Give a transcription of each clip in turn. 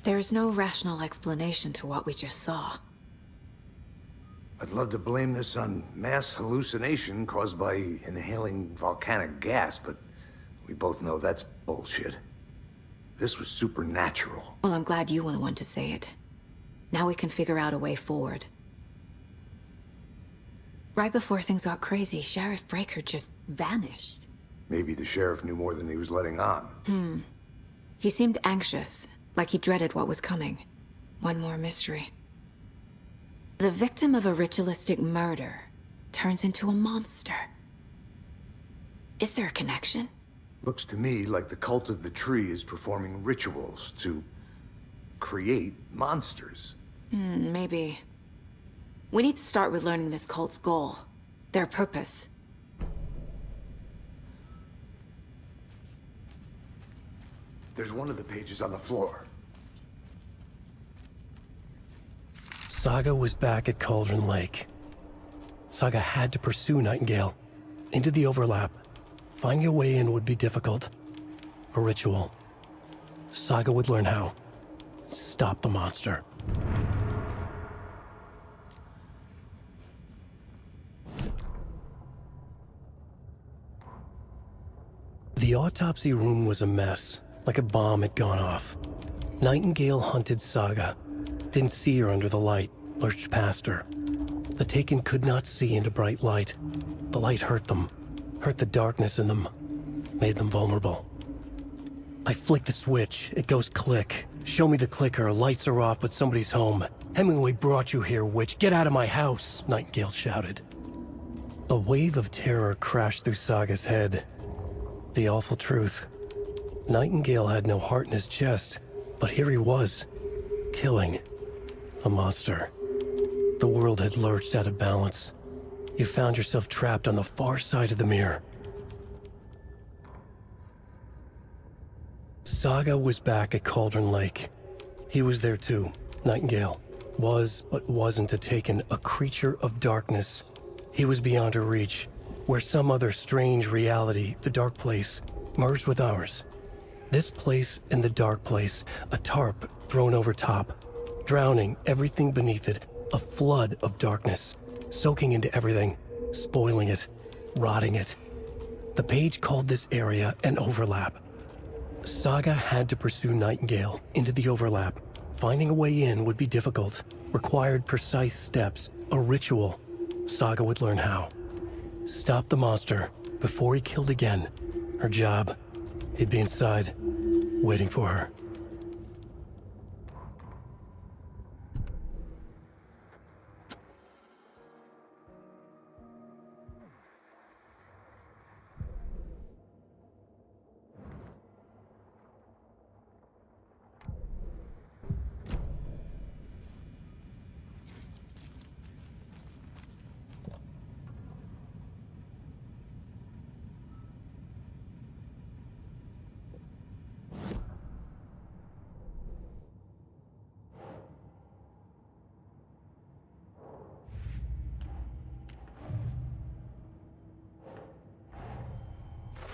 There's no rational explanation to what we just saw. I'd love to blame this on mass hallucination caused by inhaling volcanic gas, but we both know that's bullshit. This was supernatural. Well, I'm glad you were the one to say it. Now we can figure out a way forward. Right before things got crazy, Sheriff Breaker just vanished. Maybe the sheriff knew more than he was letting on. He seemed anxious, like he dreaded what was coming. One more mystery. The victim of a ritualistic murder turns into a monster. Is there a connection? Looks to me like the cult of the tree is performing rituals to create monsters. Maybe. We need to start with learning this cult's goal. Their purpose. There's one of the pages on the floor. Saga was back at Cauldron Lake. Saga had to pursue Nightingale into the overlap. Finding a way in would be difficult. A ritual. Saga would learn how. Stop the monster. The autopsy room was a mess, like a bomb had gone off. Nightingale hunted Saga. Didn't see her under the light, lurched past her. The Taken could not see into bright light. The light hurt them, hurt the darkness in them, made them vulnerable. I flick the switch, it goes click. Show me the clicker, lights are off, but somebody's home. Hemingway brought you here, witch. Get out of my house, Nightingale shouted. A wave of terror crashed through Saga's head. The awful truth. Nightingale had no heart in his chest, but here he was, killing a monster. The world had lurched out of balance. You found yourself trapped on the far side of the mirror. Saga was back at Cauldron Lake. He was there too. Nightingale was, but wasn't a Taken, a creature of darkness. He was beyond her reach, where some other strange reality, the dark place, merged with ours. This place and the dark place, a tarp thrown over top, drowning everything beneath it, a flood of darkness, soaking into everything, spoiling it, rotting it. The page called this area an overlap. Saga had to pursue Nightingale into the overlap. Finding a way in would be difficult, required precise steps, a ritual. Saga would learn how. Stop the monster before he killed again. Her job, he'd be inside, waiting for her.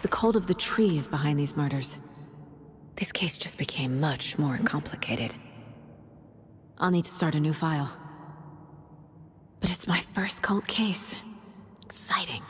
The cult of the tree is behind these murders. This case just became much more complicated. I'll need to start a new file. But it's my first cult case. Exciting.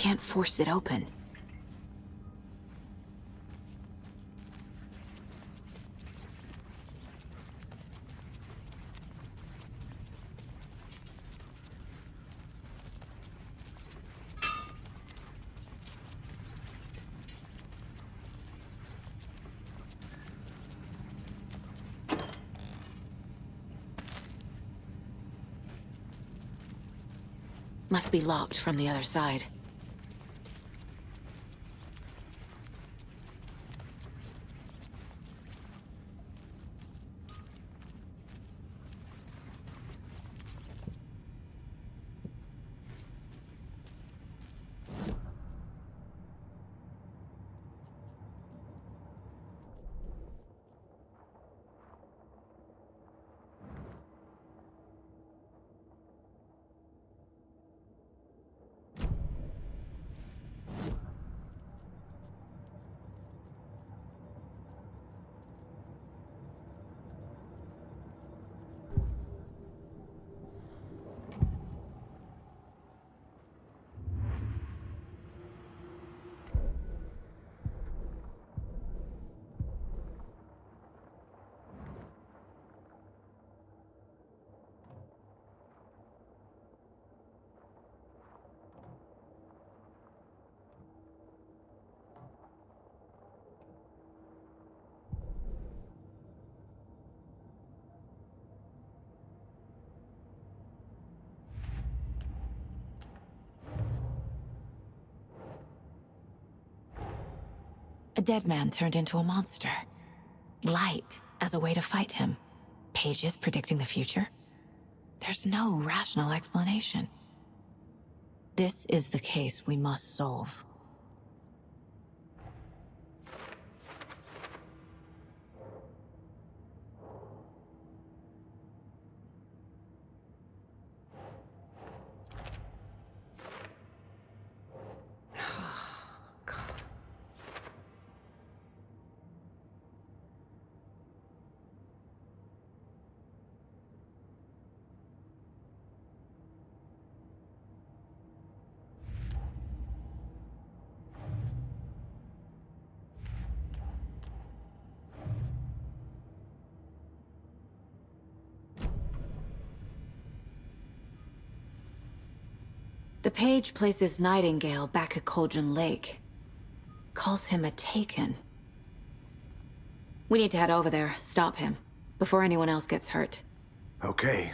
can't force it open. Must be locked from the other side. A dead man turned into a monster. Light as a way to fight him. Pages predicting the future. There's no rational explanation. This is the case we must solve. The page places Nightingale back at Cauldron Lake. Calls him a Taken. We need to head over there, stop him, before anyone else gets hurt. Okay.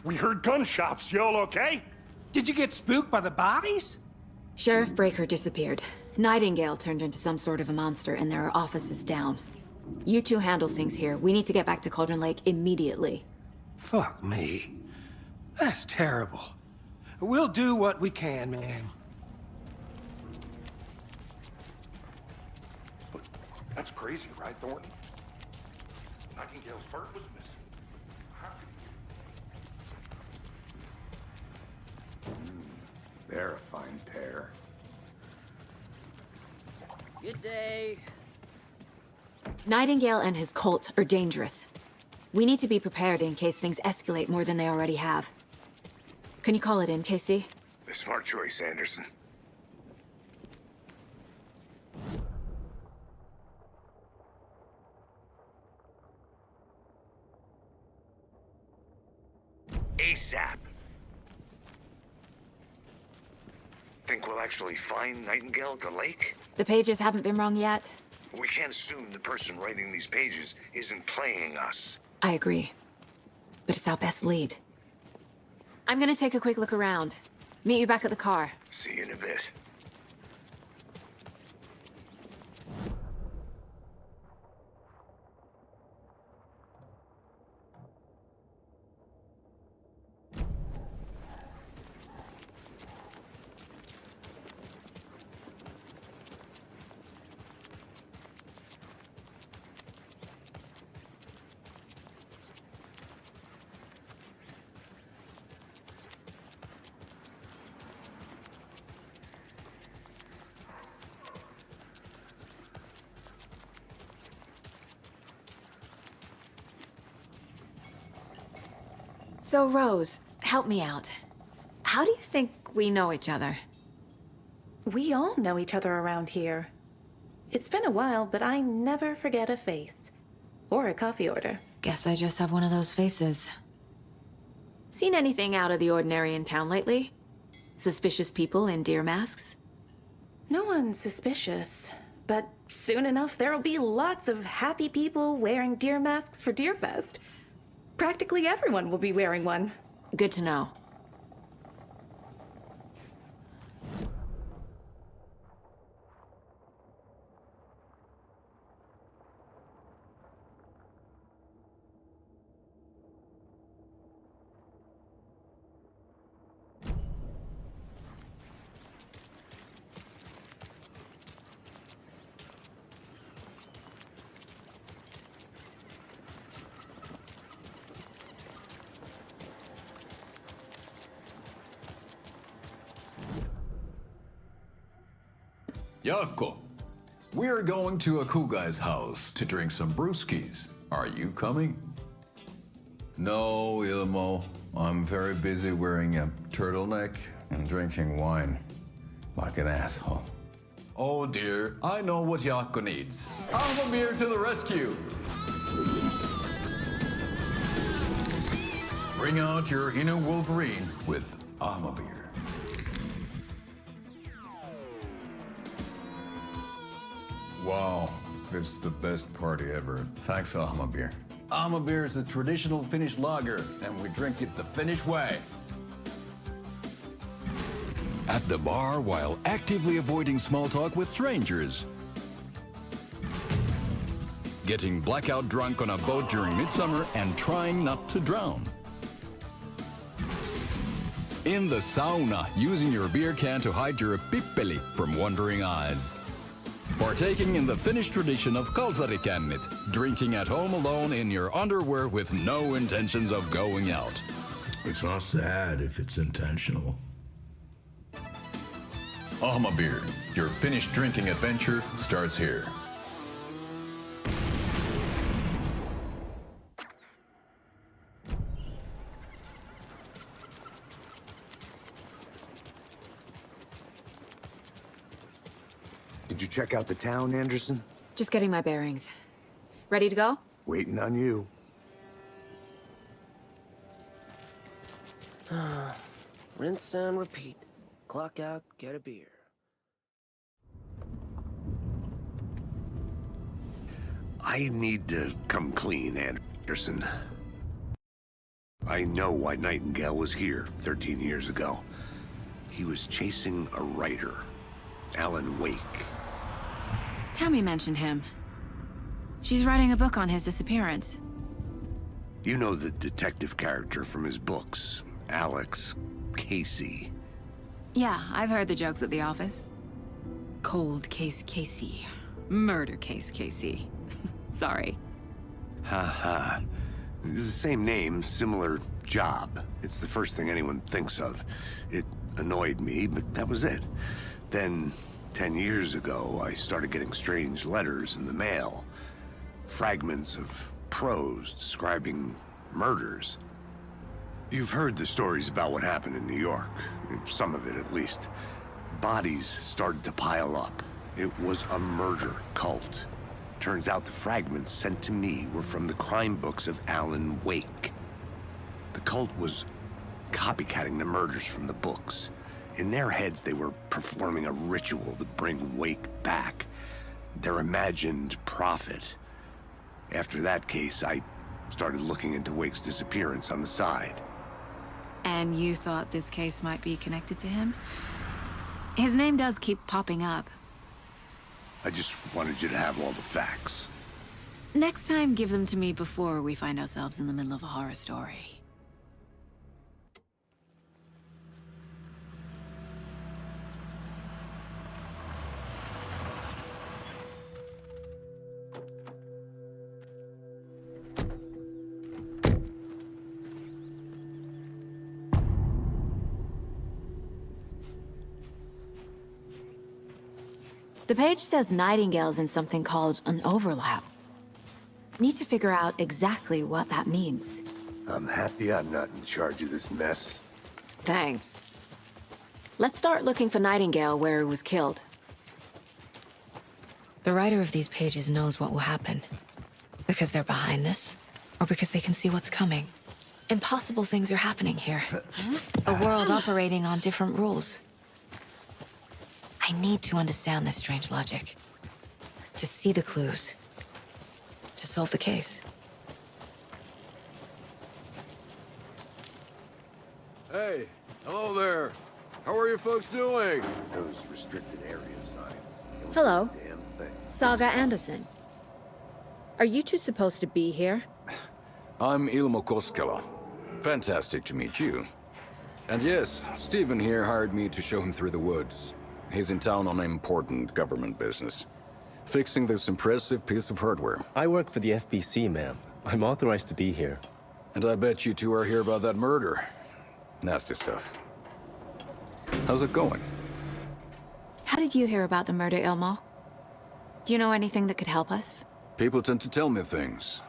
We heard gunshots. You all okay? Did you get spooked by the bodies? Sheriff Breaker disappeared. Nightingale turned into some sort of a monster, and there are offices down. You two handle things here. We need to get back to Cauldron Lake immediately. Fuck me. That's terrible. We'll do what we can, man. But that's crazy, right, Thornton? Nightingale's bird was missing. How could They're a fine pair. Good day. Nightingale and his cult are dangerous. We need to be prepared in case things escalate more than they already have. Can you call it in, KC? A smart choice, Anderson. ASAP. Think we'll actually find Nightingale at the lake? The pages haven't been wrong yet. We can't assume the person writing these pages isn't playing us. I agree. But it's our best lead. I'm gonna take a quick look around. Meet you back at the car. See you in a bit. So, Rose, help me out. How do you think we know each other? We all know each other around here. It's been a while, but I never forget a face. Or a coffee order. Guess I just have one of those faces. Seen anything out of the ordinary in town lately? Suspicious people in deer masks? No one's suspicious. But soon enough, there'll be lots of happy people wearing deer masks for Deerfest. Practically everyone will be wearing one. Good to know. Jaakko, we're going to a cool guy's house to drink some brewskis. Are you coming? No, Ilmo. I'm very busy wearing a turtleneck and drinking wine like an asshole. Oh dear, I know what Jaakko needs. I'm a beer to the rescue. Bring out your inner Wolverine with Beer. Wow, this is the best party ever. Thanks, Beer. Beer is a traditional Finnish lager, and we drink it the Finnish way. At the bar while actively avoiding small talk with strangers. Getting blackout drunk on a boat during midsummer and trying not to drown. In the sauna, using your beer can to hide your pippeli from wandering eyes. Partaking in the Finnish tradition of kalsarikännit, drinking at home alone in your underwear with no intentions of going out. It's not sad if it's intentional. Beer, your Finnish drinking adventure starts here. Did you check out the town, Anderson? Just getting my bearings. Ready to go? Waiting on you. Rinse and repeat. Clock out, get a beer. I need to come clean, Anderson. I know why Nightingale was here 13 years ago. He was chasing a writer, Alan Wake. Tammy mentioned him. She's writing a book on his disappearance. You know the detective character from his books, Alex Casey. Yeah, I've heard the jokes at the office. Cold case Casey. Murder case Casey. Sorry. Ha. It's the same name, similar job. It's the first thing anyone thinks of. It annoyed me, but that was it. Then, 10 years ago, I started getting strange letters in the mail. Fragments of prose describing murders. You've heard the stories about what happened in New York. Some of it, at least. Bodies started to pile up. It was a murder cult. Turns out the fragments sent to me were from the crime books of Alan Wake. The cult was copycatting the murders from the books. In their heads, they were performing a ritual to bring Wake back. Their imagined prophet. After that case, I started looking into Wake's disappearance on the side. And you thought this case might be connected to him? His name does keep popping up. I just wanted you to have all the facts. Next time, give them to me before we find ourselves in the middle of a horror story. The page says Nightingale's in something called an overlap. Need to figure out exactly what that means. I'm happy I'm not in charge of this mess. Thanks. Let's start looking for Nightingale where he was killed. The writer of these pages knows what will happen. Because they're behind this, or because they can see what's coming. Impossible things are happening here. A world operating on different rules. I need to understand this strange logic. To see the clues. To solve the case. Hey, hello there. How are you folks doing? Those restricted area signs. Don't Hello. do a damn thing. Saga Anderson. Are you two supposed to be here? I'm Ilmo Koskela. Fantastic to meet you. And yes, Stephen here hired me to show him through the woods. He's in town on important government business. Fixing this impressive piece of hardware. I work for the FBC, ma'am. I'm authorized to be here. And I bet you two are here about that murder. Nasty stuff. How's it going? How did you hear about the murder, Ilmo? Do you know anything that could help us? People tend to tell me things.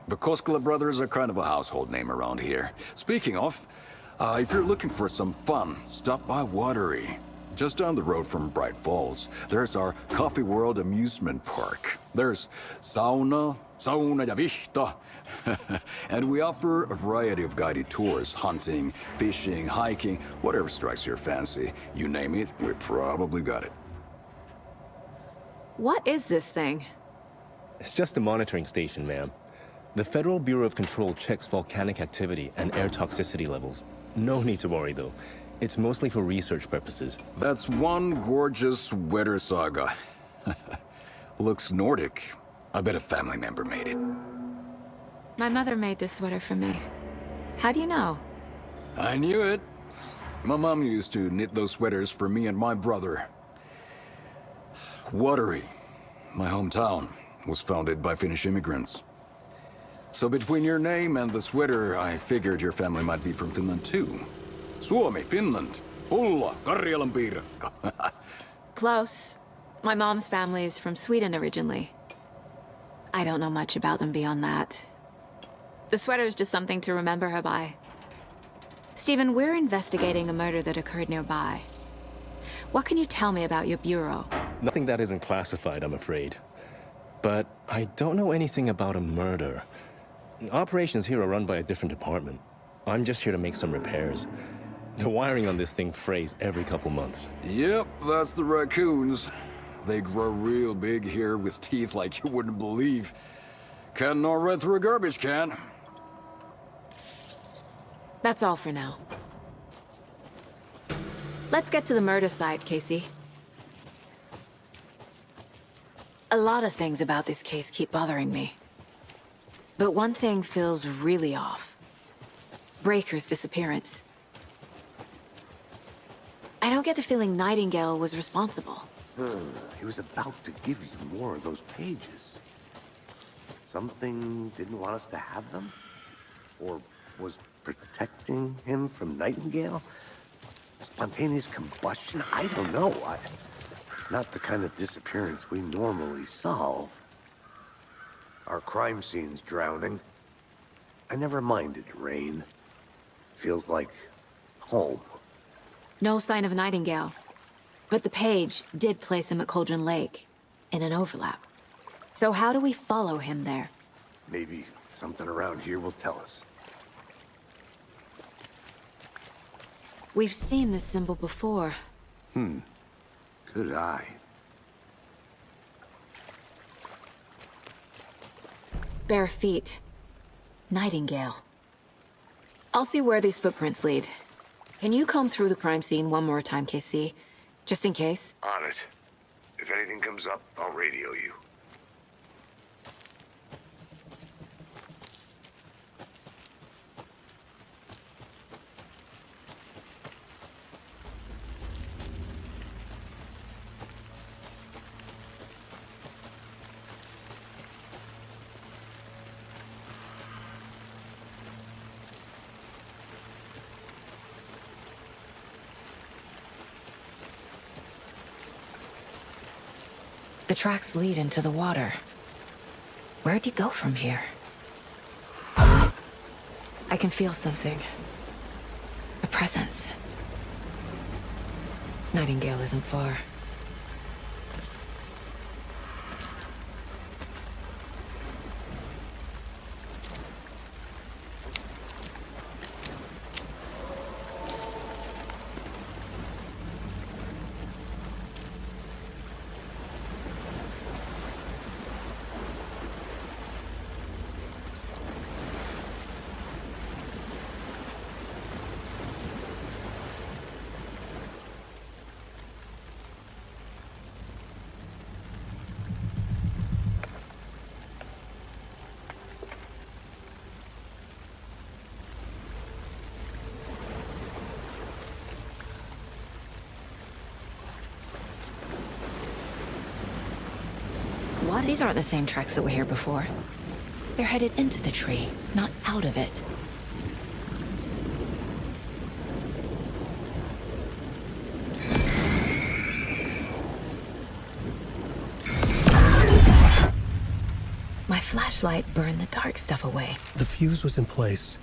The Koskela brothers are kind of a household name around here. Speaking of, if you're looking for some fun, stop by Watery. Just down the road from Bright Falls, there's our Coffee World amusement park. There's sauna ja vihta. And we offer a variety of guided tours, hunting, fishing, hiking, whatever strikes your fancy. You name it, we probably got it. What is this thing? It's just a monitoring station, ma'am. The Federal Bureau of Control checks volcanic activity and air toxicity levels. No need to worry, though. It's mostly for research purposes. That's one gorgeous sweater, Saga. Looks Nordic. I bet a family member made it. My mother made this sweater for me. How do you know? I knew it. My mom used to knit those sweaters for me and my brother. Watery, my hometown, was founded by Finnish immigrants. So between your name and the sweater, I figured your family might be from Finland too. Suomi, Finland. Pulla, Karjalan piirakka. Close. My mom's family is from Sweden originally. I don't know much about them beyond that. The sweater is just something to remember her by. Stephen, we're investigating a murder that occurred nearby. What can you tell me about your bureau? Nothing that isn't classified, I'm afraid. But I don't know anything about a murder. Operations here are run by a different department. I'm just here to make some repairs. The wiring on this thing frays every couple months. Yep, that's the raccoons. They grow real big here with teeth like you wouldn't believe. Can't gnaw right through a garbage can. That's all for now. Let's get to the murder site, Casey. A lot of things about this case keep bothering me. But one thing feels really off. Breaker's disappearance. I don't get the feeling Nightingale was responsible. He was about to give you more of those pages. Something didn't want us to have them? Or was protecting him from Nightingale? Spontaneous combustion? I don't know. Not the kind of disappearance we normally solve. Our crime scene's drowning. I never minded rain. Feels like home. No sign of Nightingale. But the page did place him at Cauldron Lake, in an overlap. So how do we follow him there? Maybe something around here will tell us. We've seen this symbol before. Good eye. Bare feet. Nightingale. I'll see where these footprints lead. Can you comb through the crime scene one more time, KC? Just in case? On it. If anything comes up, I'll radio you. The tracks lead into the water. Where'd he go from here? I can feel something. A presence. Nightingale isn't far. What? These aren't the same tracks that were here before. They're headed into the tree, not out of it. My flashlight burned the dark stuff away. The fuse was in place.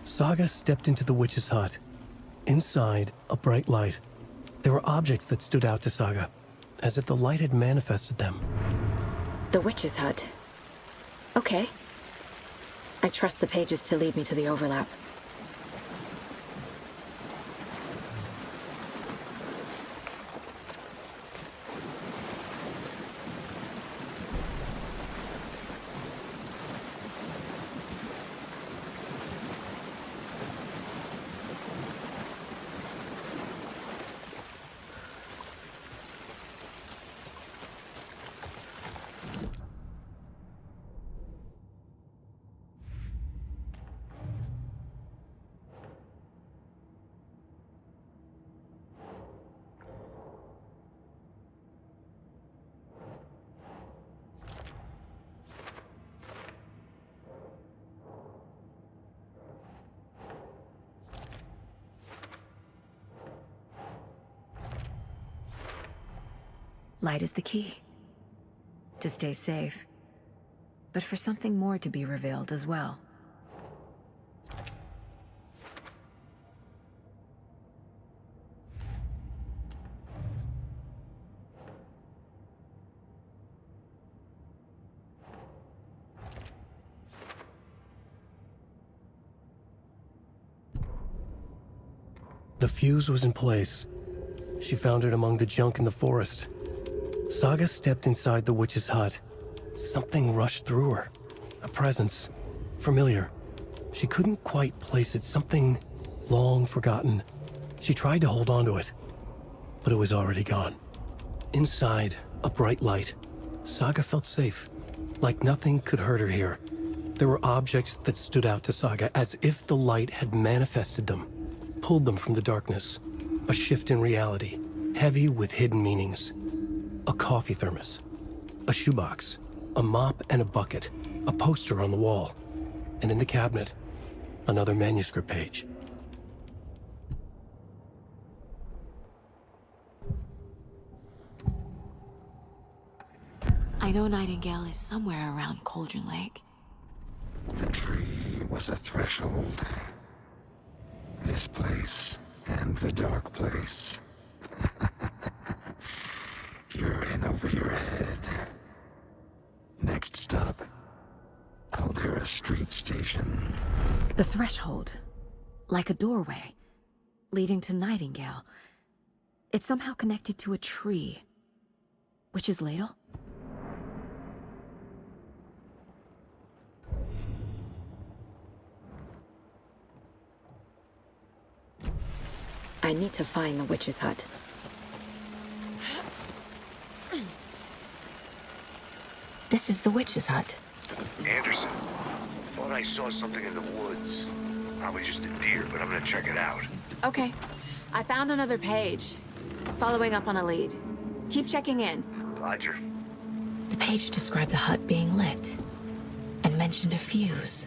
Saga stepped into the witch's hut. Inside, a bright light. There were objects that stood out to Saga, as if the light had manifested them. The witch's hut. Okay. I trust the pages to lead me to the overlap. Light is the key. To stay safe. But for something more to be revealed as well. The fuse was in place. She found it among the junk in the forest. Saga stepped inside the witch's hut. Something rushed through her. A presence. Familiar. She couldn't quite place it. Something long forgotten. She tried to hold on to it, but it was already gone. Inside, a bright light. Saga felt safe. Like nothing could hurt her here. There were objects that stood out to Saga as if the light had manifested them, pulled them from the darkness. A shift in reality, heavy with hidden meanings. A coffee thermos, a shoebox, a mop and a bucket, a poster on the wall, and in the cabinet, another manuscript page. I know Nightingale is somewhere around Cauldron Lake. The tree was a threshold. This place and the dark place. You're in over your head. Next stop, Caldera Street Station. The threshold. Like a doorway. Leading to Nightingale. It's somehow connected to a tree. Witch's ladle? I need to find the witch's hut. This is the witch's hut. Anderson, thought I saw something in the woods. Probably just a deer, but I'm gonna check it out. Okay. I found another page. Following up on a lead. Keep checking in. Roger. The page described the hut being lit and mentioned a fuse.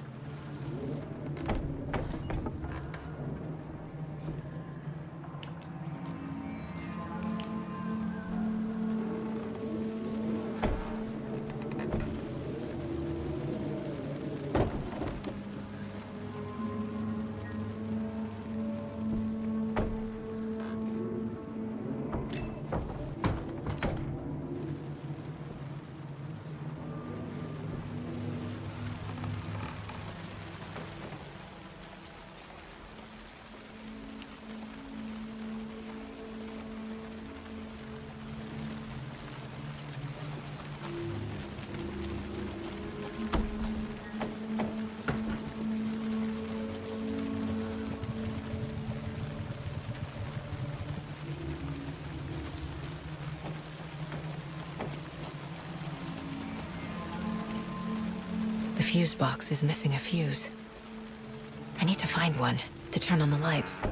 The fuse box is missing a fuse. I need to find one to turn on the lights.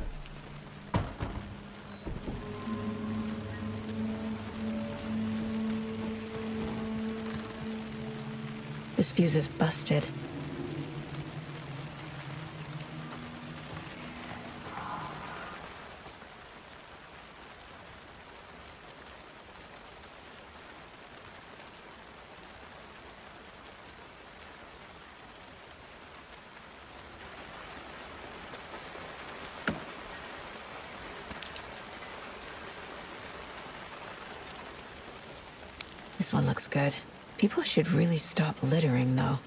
This fuse is busted. This one looks good. People should really stop littering, though.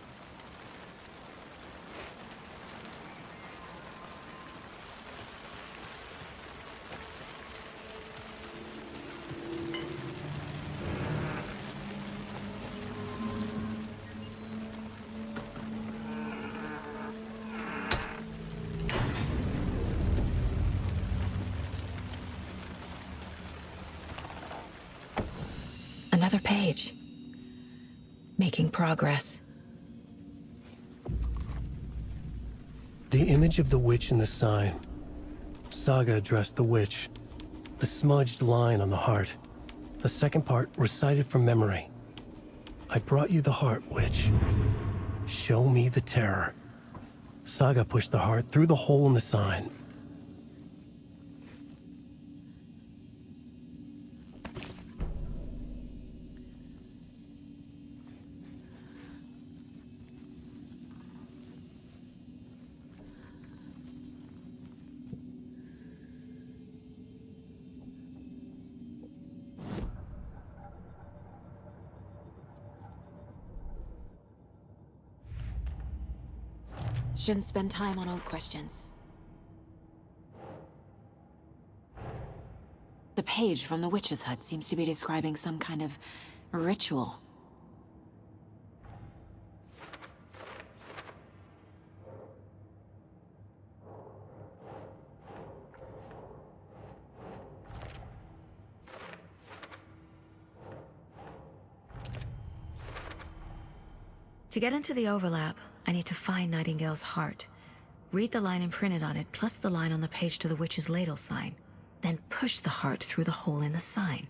Another page. Making progress. The image of the witch in the sign. Saga addressed the witch. The smudged line on the heart. The second part recited from memory. I brought you the heart, witch. Show me the terror. Saga pushed the heart through the hole in the sign. Shouldn't spend time on old questions. The page from the witch's hut seems to be describing some kind of ritual. To get into the overlap, I need to find Nightingale's heart. Read the line imprinted on it, plus the line on the page to the witch's ladle sign. Then push the heart through the hole in the sign.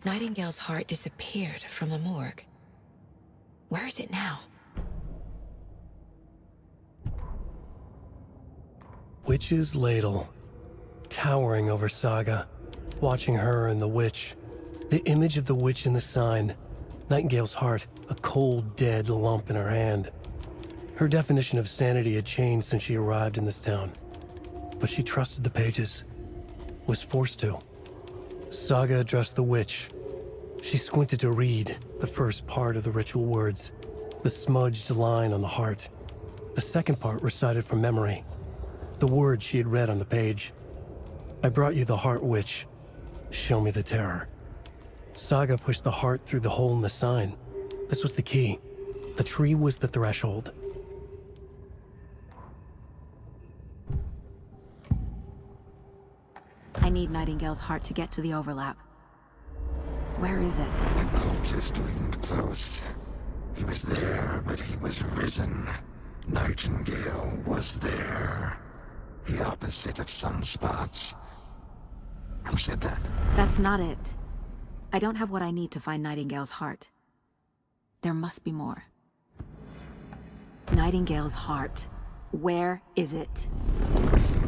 Nightingale's heart disappeared from the morgue. Where is it now? Witch's ladle. Towering over Saga. Watching her and the witch. The image of the witch in the sign. Nightingale's heart, a cold, dead lump in her hand. Her definition of sanity had changed since she arrived in this town. But she trusted the pages. Was forced to. Saga addressed the witch. She squinted to read the first part of the ritual words. The smudged line on the heart. The second part recited from memory. The words she had read on the page. I brought you the heart, witch. Show me the terror. Saga pushed the heart through the hole in the sign. This was the key. The tree was the threshold. need Nightingale's heart to get to the overlap. Where is it? The cultist leaned close. He was there, but he was risen. Nightingale was there. The opposite of sunspots. Who said that? That's not it. I don't have what I need to find Nightingale's heart. There must be more. Nightingale's heart. Where is it?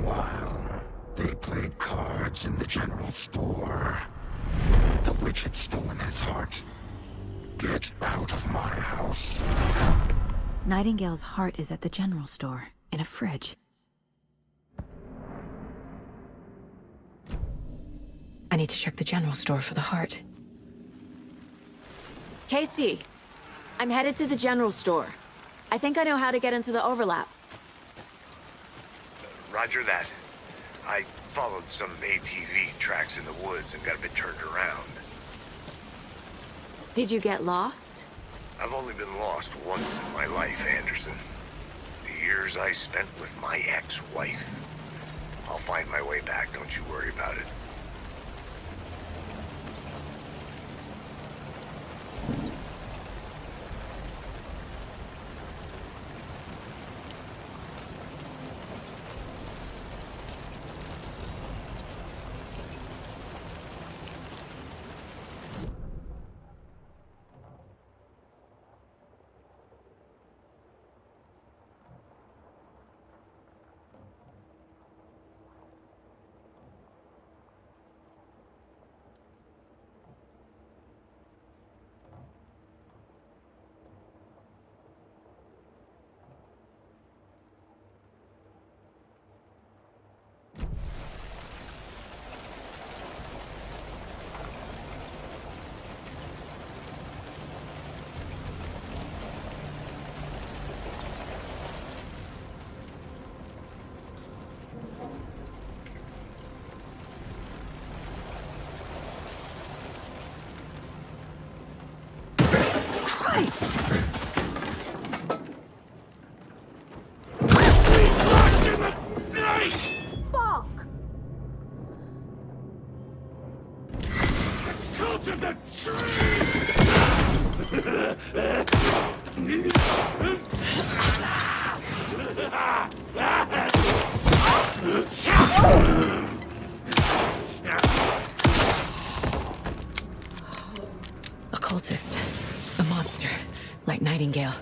While they played cards in the general store, the witch had stolen his heart. Get out of my house. Nightingale's heart is at the general store, in a fridge. I need to check the general store for the heart. Casey! I'm headed to the general store. I think I know how to get into the overlap. Roger that. I followed some ATV tracks in the woods and got a bit turned around. Did you get lost? I've only been lost once in my life, Anderson. The years I spent with my ex-wife. I'll find my way back, don't you worry about it. Christ! Fuck! Cult of the A cultist. A monster. Like Nightingale.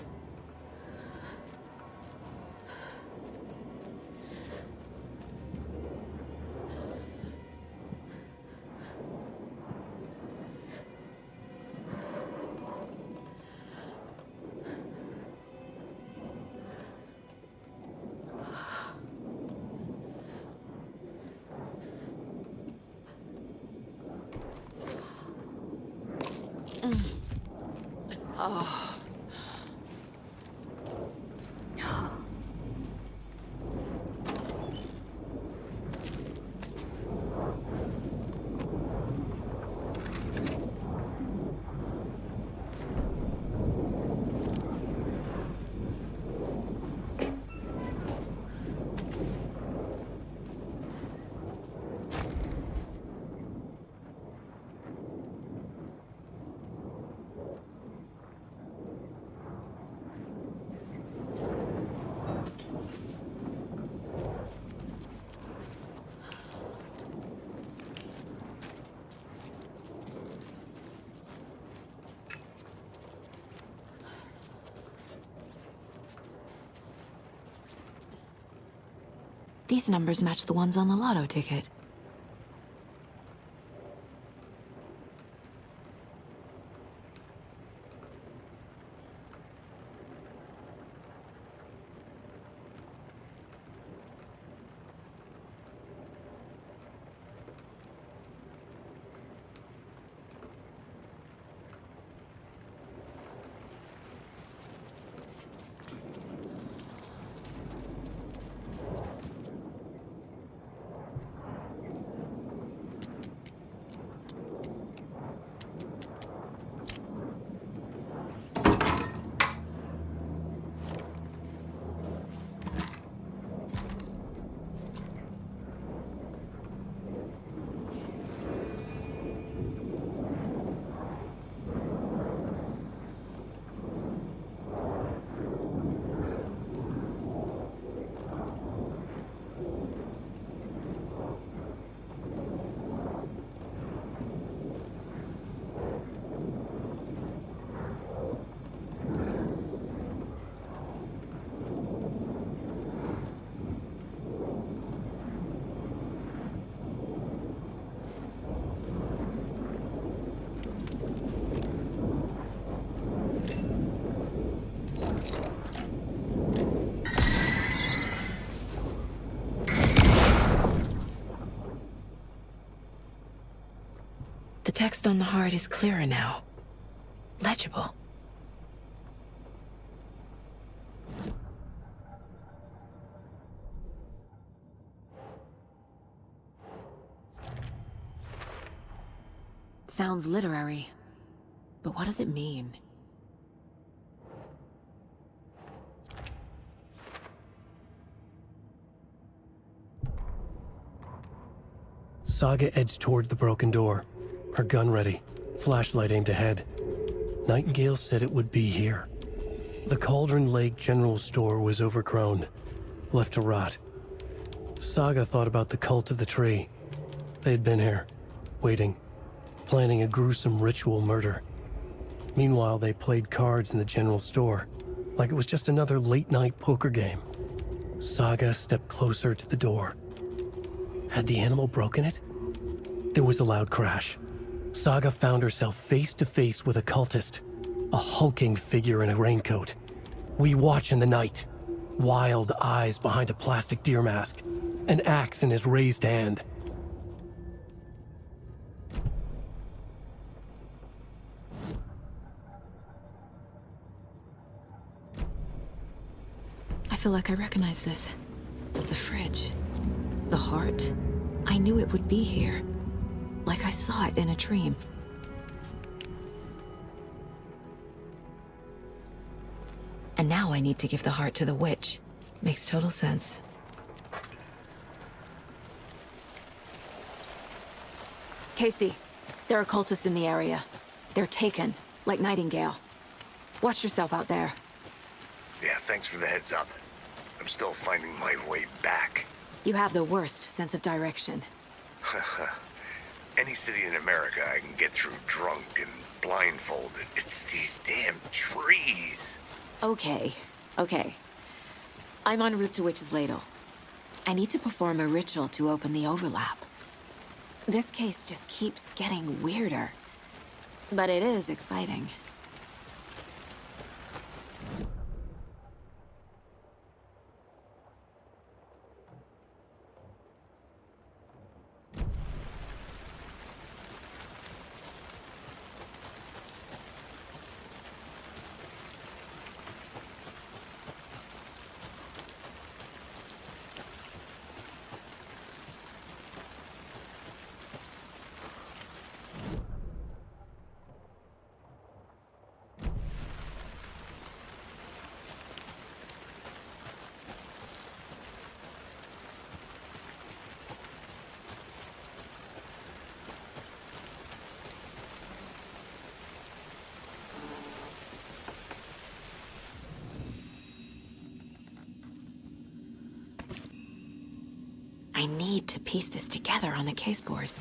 These numbers match the ones on the lotto ticket. text on the heart is clearer now. Legible. Sounds literary, but what does it mean? Saga edged toward the broken door, her gun ready, flashlight aimed ahead. Nightingale said it would be here. The Cauldron Lake General Store was overgrown, left to rot. Saga thought about the cult of the tree. They had been here, waiting, planning a gruesome ritual murder. Meanwhile, they played cards in the general store, like it was just another late-night poker game. Saga stepped closer to the door. Had the animal broken it? There was a loud crash. Saga found herself face to face with a cultist, a hulking figure in a raincoat. We watch in the night, wild eyes behind a plastic deer mask, an axe in his raised hand. I feel like I recognize this. The fridge. The heart. I knew it would be here. Like I saw it in a dream. And now I need to give the heart to the witch. Makes total sense. Casey, there are cultists in the area. They're taken, like Nightingale. Watch yourself out there. Yeah, thanks for the heads up. I'm still finding my way back. You have the worst sense of direction. Any city in America I can get through drunk and blindfolded. It's these damn trees. Okay. I'm en route to Witch's Ladle. I need to perform a ritual to open the overlap. This case just keeps getting weirder. But it is exciting. I need to piece this together on the caseboard.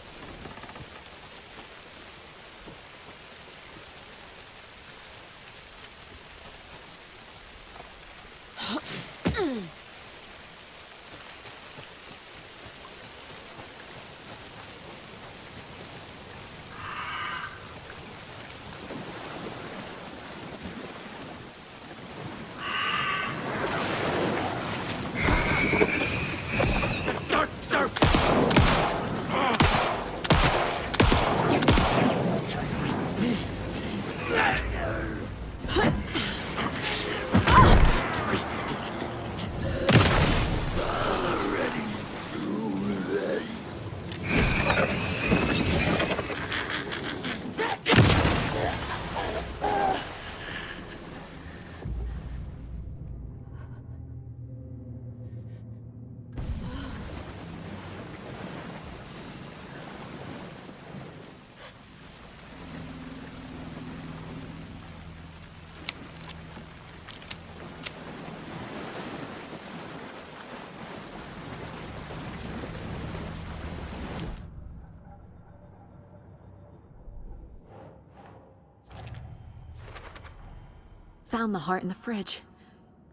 Found the heart in the fridge.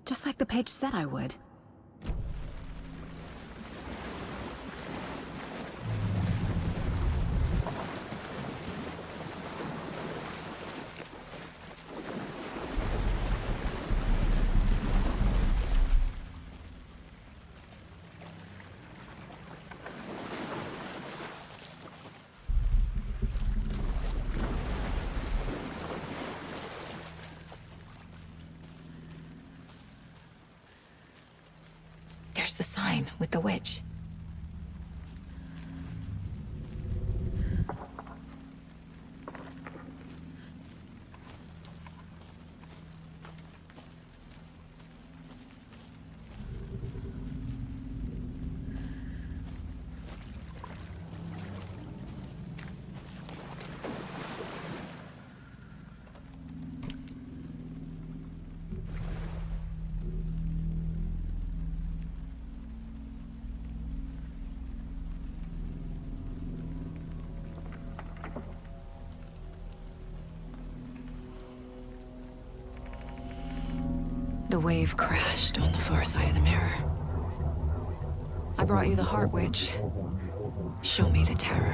Just like the page said I would. mine with the witch. The wave crashed on the far side of the mirror. I brought you the Heart Witch. Show me the terror.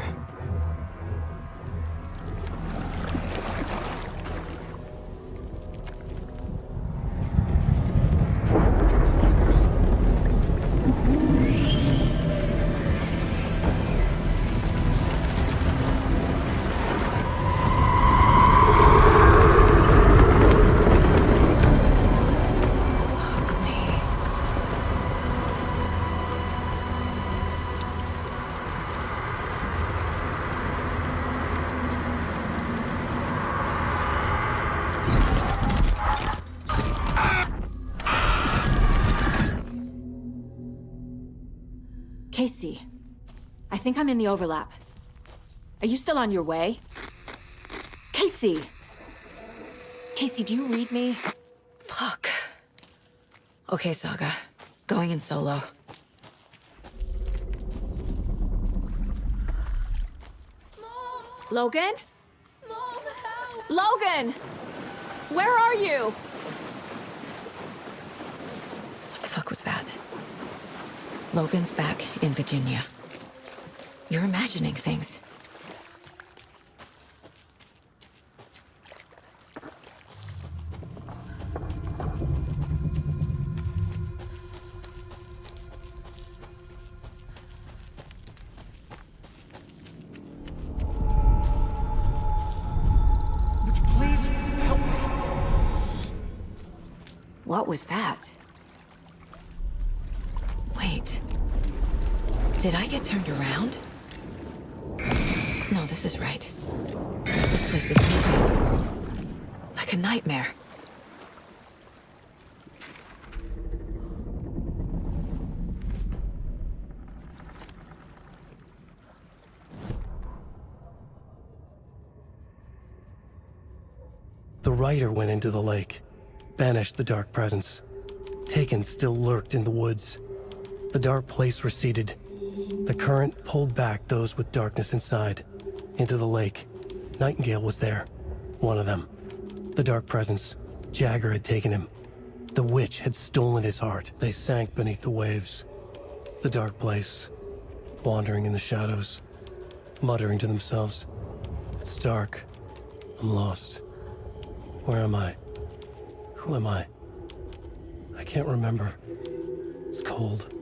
Casey, I think I'm in the overlap. Are you still on your way? Casey! Casey, do you read me? Fuck. Okay, Saga. Going in solo. Mom! Logan? Mom, help! Logan! Where are you? What the fuck was that? Logan's back in Virginia. You're imagining things. Please help me. What was that? Wait. Did I get turned around? No, this is right. This place is moving. Like a nightmare. The rider went into the lake, banished the dark presence. Taken still lurked in the woods. The dark place receded. The current pulled back those with darkness inside, into the lake. Nightingale was there, one of them. The dark presence, Jagger had taken him. The witch had stolen his heart. They sank beneath the waves. The dark place, wandering in the shadows, muttering to themselves. It's dark. I'm lost. Where am I? Who am I? I can't remember. It's cold.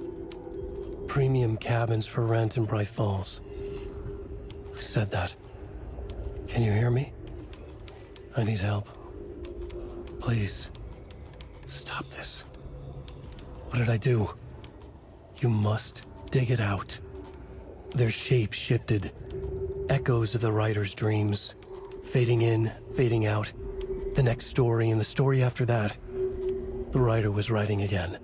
Premium cabins for rent in Bright Falls. Who said that? Can you hear me? I need help. Please. Stop this. What did I do? You must dig it out. Their shape shifted. Echoes of the writer's dreams. Fading in, fading out. The next story and the story after that. The writer was writing again.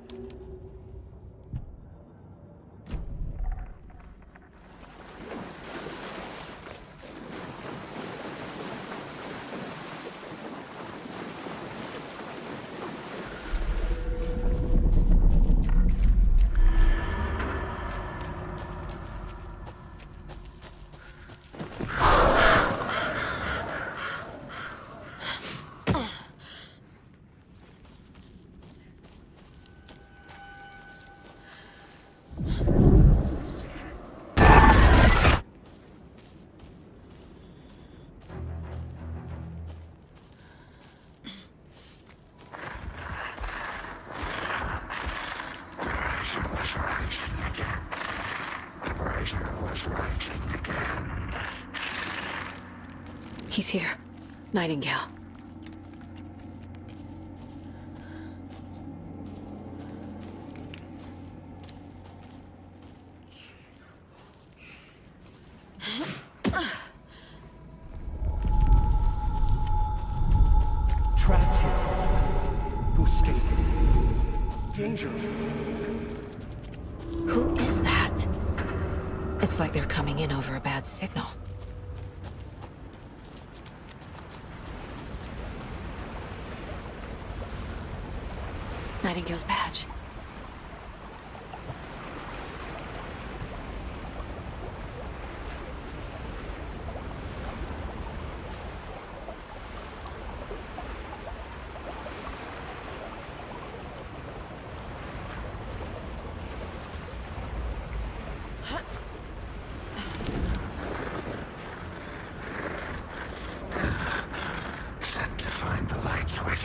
He's here. Nightingale. danger. Who is that? It's like they're coming in over a bad signal. Nightingale's badge. Sent to find the light switch.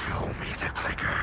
Show me the clicker.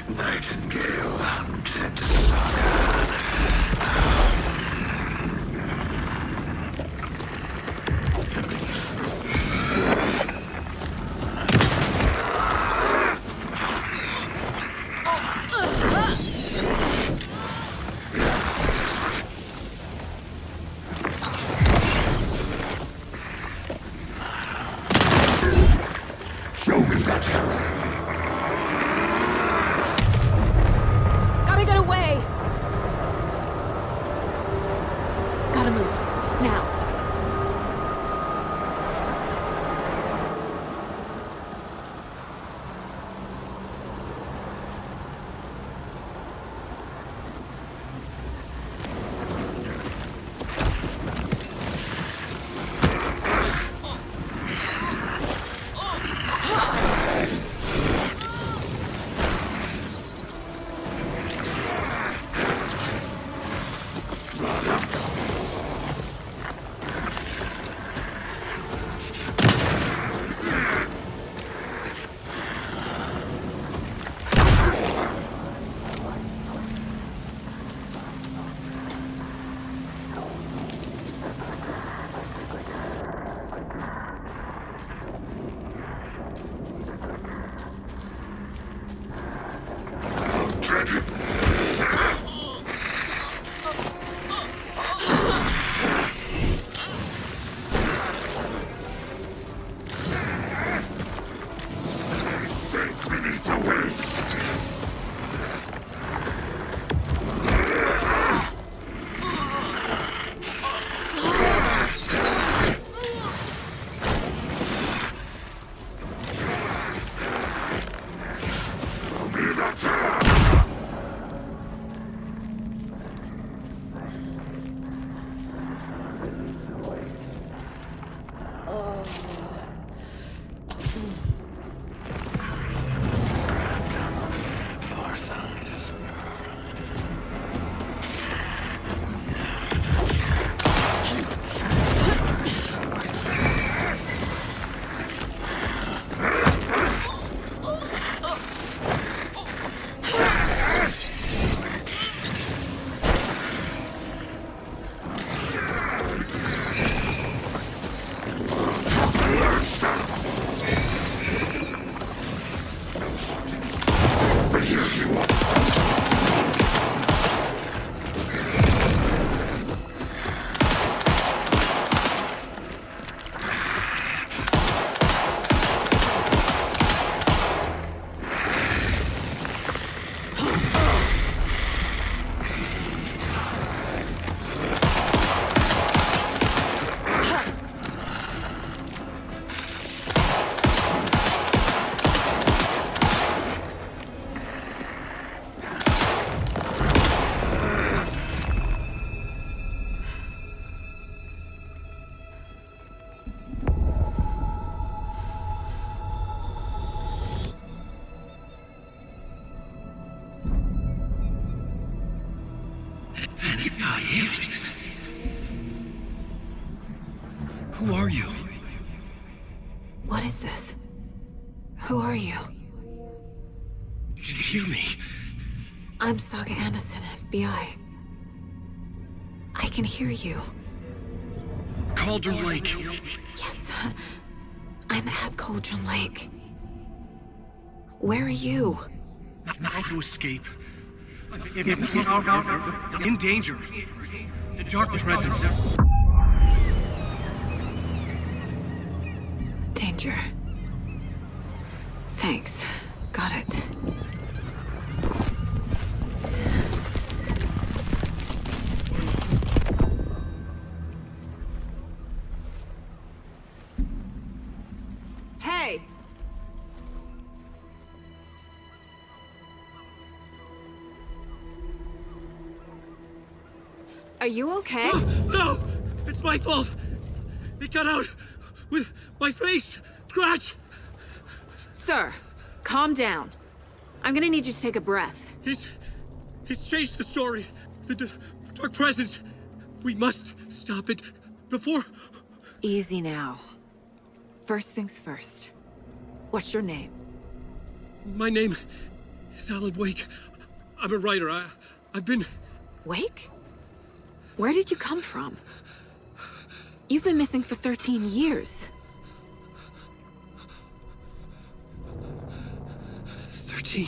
Nightingale hunted Saga. Show me that terror. Gotta get away! Gotta move. Now. are you? What is this? Who are you? Hear me. I'm Saga Anderson, FBI. I can hear you. Cauldron Lake. Yes, I'm at Cauldron Lake. Where are you? How to escape. In danger. The dark presence. Danger. Thanks. Got it. Hey! Are you okay? No! It's my fault! It got out with my face! Scratch! Sir, calm down. I'm gonna need you to take a breath. He's changed the story. The dark presence. We must stop it before... Easy now. First things first. What's your name? My name is Alan Wake. I'm a writer. I've been... Wake? Where did you come from? You've been missing for 13 years. 13.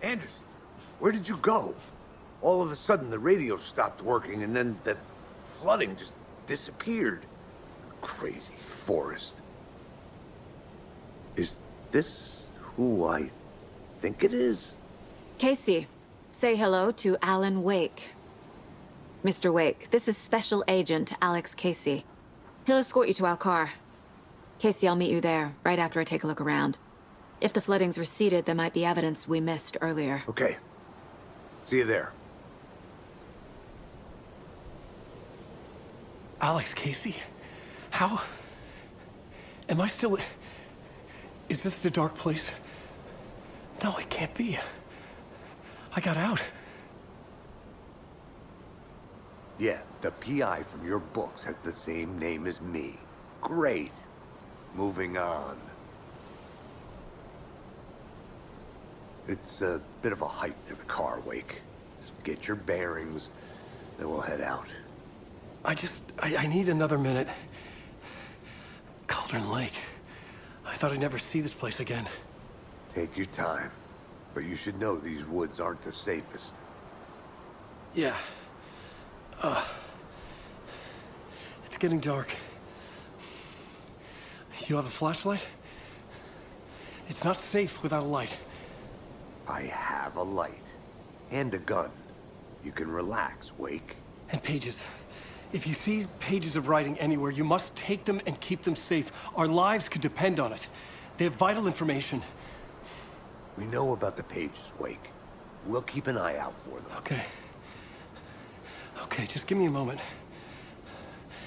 Anderson, where did you go? All of a sudden, the radio stopped working, and then that flooding just disappeared. Crazy forest. Is this who I think it is? Casey, say hello to Alan Wake. Mr. Wake, this is Special Agent Alex Casey. He'll escort you to our car. Casey, I'll meet you there, right after I take a look around. If the flooding's receded, there might be evidence we missed earlier. Okay. See you there. Alex Casey? How? Am I still... Is this the dark place? No, it can't be. I got out. Yeah, the PI from your books has the same name as me. Great. Moving on. It's a bit of a hike to the car, Wake. Just get your bearings, then we'll head out. I need another minute. Cauldron Lake. I thought I'd never see this place again. Take your time. But you should know these woods aren't the safest. Yeah. It's getting dark. You have a flashlight? It's not safe without a light. I have a light. And a gun. You can relax, Wake. And pages. If you see pages of writing anywhere, you must take them and keep them safe. Our lives could depend on it. They have vital information. We know about the pages, Wake. We'll keep an eye out for them. Okay. Okay, just give me a moment.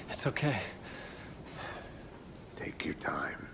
It's okay. Take your time.